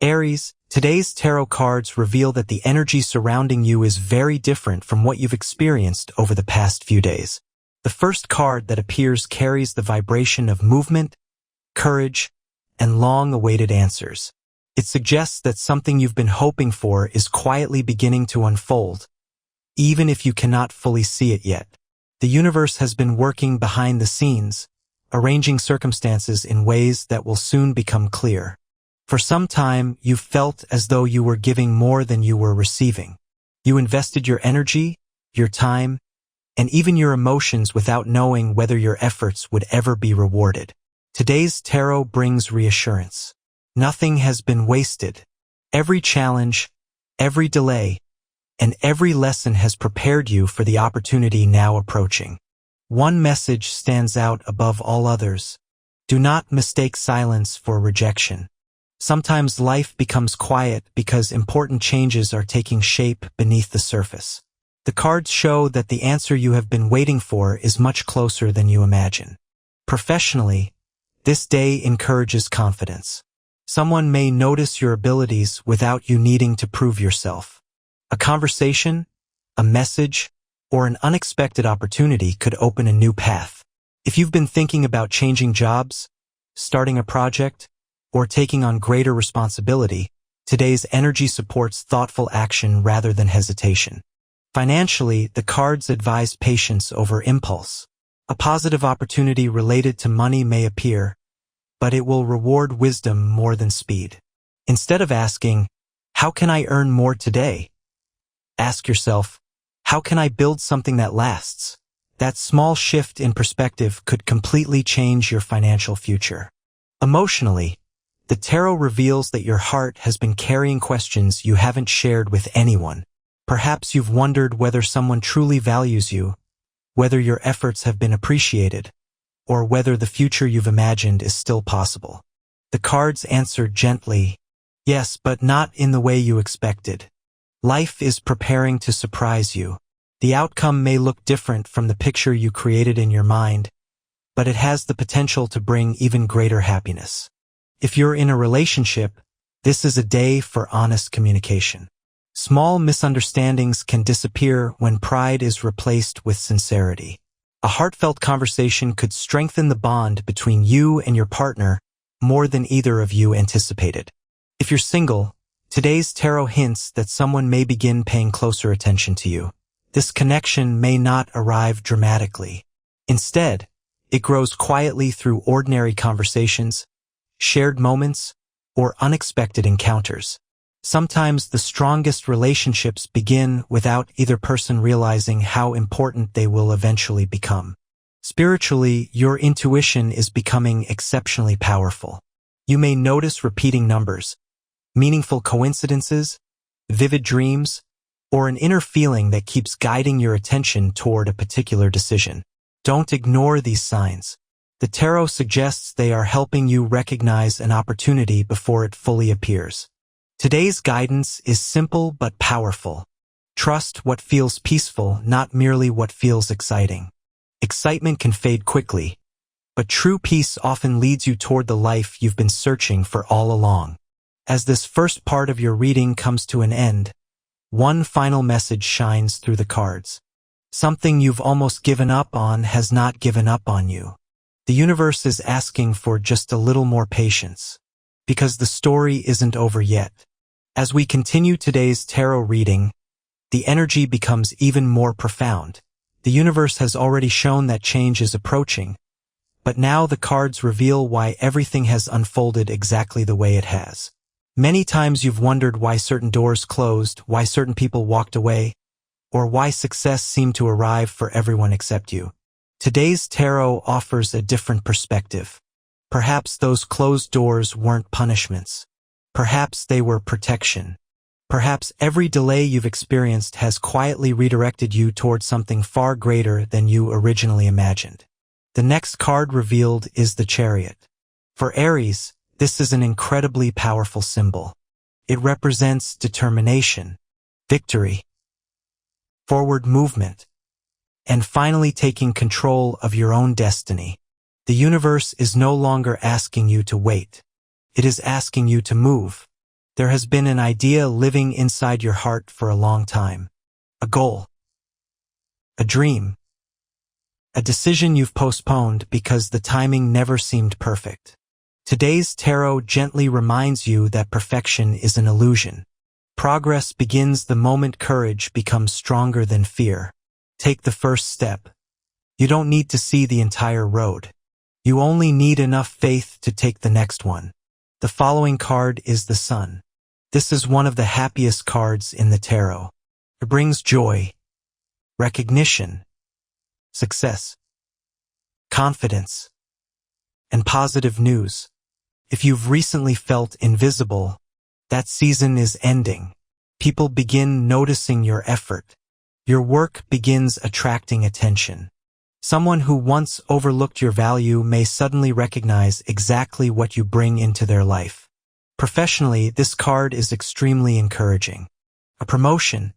Aries, today's tarot cards reveal that the energy surrounding you is very different from what you've experienced over the past few days. The first card that appears carries the vibration of movement, courage, and long-awaited answers. It suggests that something you've been hoping for is quietly beginning to unfold, even if you cannot fully see it yet. The universe has been working behind the scenes, arranging circumstances in ways that will soon become clear. For some time, you've felt as though you were giving more than you were receiving. You invested your energy, your time, and even your emotions without knowing whether your efforts would ever be rewarded. Today's tarot brings reassurance. Nothing has been wasted. Every challenge, every delay, and every lesson has prepared you for the opportunity now approaching. One message stands out above all others. Do not mistake silence for rejection. Sometimes life becomes quiet because important changes are taking shape beneath the surface. The cards show that the answer you have been waiting for is much closer than you imagine. Professionally, this day encourages confidence. Someone may notice your abilities without you needing to prove yourself. A conversation, a message, or an unexpected opportunity could open a new path. If you've been thinking about changing jobs, starting a project, or taking on greater responsibility, today's energy supports thoughtful action rather than hesitation. Financially, the cards advise patience over impulse. A positive opportunity related to money may appear, but it will reward wisdom more than speed. Instead of asking, "How can I earn more today?" ask yourself, "How can I build something that lasts?" That small shift in perspective could completely change your financial future. Emotionally, the tarot reveals that your heart has been carrying questions you haven't shared with anyone. Perhaps you've wondered whether someone truly values you, whether your efforts have been appreciated, or whether the future you've imagined is still possible. The cards answer gently, yes, but not in the way you expected. Life is preparing to surprise you. The outcome may look different from the picture you created in your mind, but it has the potential to bring even greater happiness. If you're in a relationship, this is a day for honest communication. Small misunderstandings can disappear when pride is replaced with sincerity. A heartfelt conversation could strengthen the bond between you and your partner more than either of you anticipated. If you're single, today's tarot hints that someone may begin paying closer attention to you. This connection may not arrive dramatically. Instead, it grows quietly through ordinary conversations, shared moments, or unexpected encounters. Sometimes the strongest relationships begin without either person realizing how important they will eventually become. Spiritually, your intuition is becoming exceptionally powerful. You may notice repeating numbers, meaningful coincidences, vivid dreams, or an inner feeling that keeps guiding your attention toward a particular decision. Don't ignore these signs. The tarot suggests they are helping you recognize an opportunity before it fully appears. Today's guidance is simple but powerful. Trust what feels peaceful, not merely what feels exciting. Excitement can fade quickly, but true peace often leads you toward the life you've been searching for all along. As this first part of your reading comes to an end, one final message shines through the cards. Something you've almost given up on has not given up on you. The universe is asking for just a little more patience, because the story isn't over yet. As we continue today's tarot reading, the energy becomes even more profound. The universe has already shown that change is approaching, but now the cards reveal why everything has unfolded exactly the way it has. Many times you've wondered why certain doors closed, why certain people walked away, or why success seemed to arrive for everyone except you. Today's tarot offers a different perspective. Perhaps those closed doors weren't punishments. Perhaps they were protection. Perhaps every delay you've experienced has quietly redirected you toward something far greater than you originally imagined. The next card revealed is the Chariot. For Aries, this is an incredibly powerful symbol. It represents determination, victory, forward movement, and finally taking control of your own destiny. The universe is no longer asking you to wait. It is asking you to move. There has been an idea living inside your heart for a long time. A goal. A dream. A decision you've postponed because the timing never seemed perfect. Today's tarot gently reminds you that perfection is an illusion. Progress begins the moment courage becomes stronger than fear. Take the first step. You don't need to see the entire road. You only need enough faith to take the next one. The following card is the Sun. This is one of the happiest cards in the tarot. It brings joy, recognition, success, confidence, and positive news. If you've recently felt invisible, that season is ending. People begin noticing your effort. Your work begins attracting attention. Someone who once overlooked your value may suddenly recognize exactly what you bring into their life. Professionally, this card is extremely encouraging. A promotion,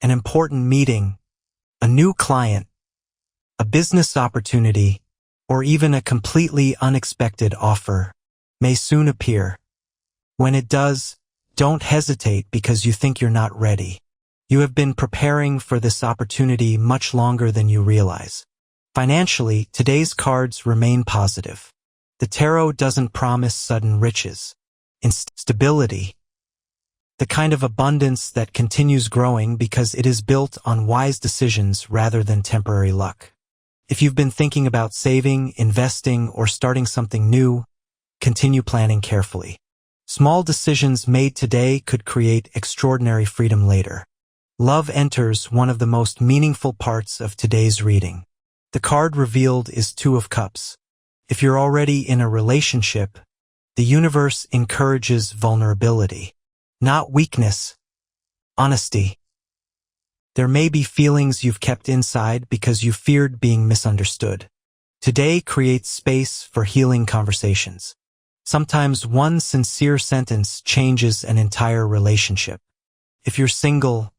an important meeting, a new client, a business opportunity, or even a completely unexpected offer may soon appear. When it does, don't hesitate because you think you're not ready. You have been preparing for this opportunity much longer than you realize. Financially, today's cards remain positive. The tarot doesn't promise sudden riches. Stability. The kind of abundance that continues growing because it is built on wise decisions rather than temporary luck. If you've been thinking about saving, investing, or starting something new, continue planning carefully. Small decisions made today could create extraordinary freedom later. Love enters one of the most meaningful parts of today's reading. The card revealed is Two of Cups. If you're already in a relationship, the universe encourages vulnerability, not weakness, honesty. There may be feelings you've kept inside because you feared being misunderstood. Today creates space for healing conversations. Sometimes one sincere sentence changes an entire relationship. If you're single,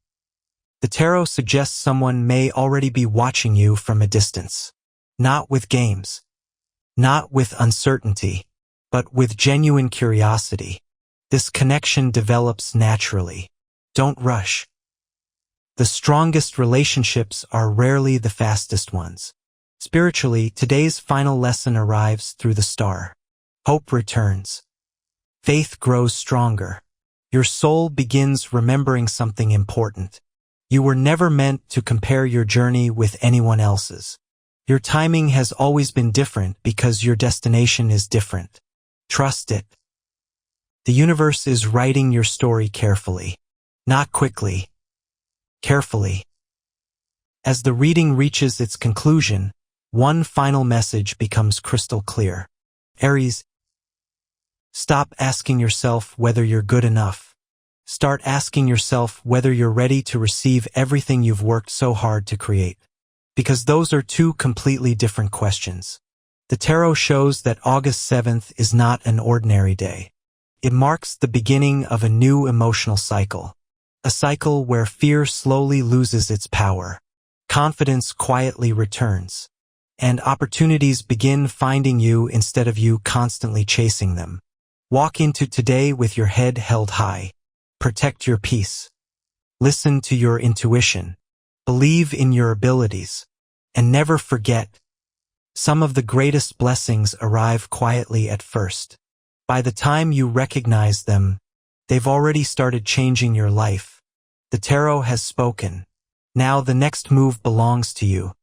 the tarot suggests someone may already be watching you from a distance. Not with games. Not with uncertainty, but with genuine curiosity. This connection develops naturally. Don't rush. The strongest relationships are rarely the fastest ones. Spiritually, today's final lesson arrives through the star. Hope returns. Faith grows stronger. Your soul begins remembering something important. You were never meant to compare your journey with anyone else's. Your timing has always been different because your destination is different. Trust it. The universe is writing your story carefully. Not quickly. Carefully. As the reading reaches its conclusion, one final message becomes crystal clear. Aries, stop asking yourself whether you're good enough. Start asking yourself whether you're ready to receive everything you've worked so hard to create. Because those are two completely different questions. The tarot shows that August 7th is not an ordinary day. It marks the beginning of a new emotional cycle. A cycle where fear slowly loses its power. Confidence quietly returns. And opportunities begin finding you instead of you constantly chasing them. Walk into today with your head held high. Protect your peace. Listen to your intuition. Believe in your abilities. And never forget, some of the greatest blessings arrive quietly at first. By the time you recognize them, they've already started changing your life. The tarot has spoken. Now the next move belongs to you.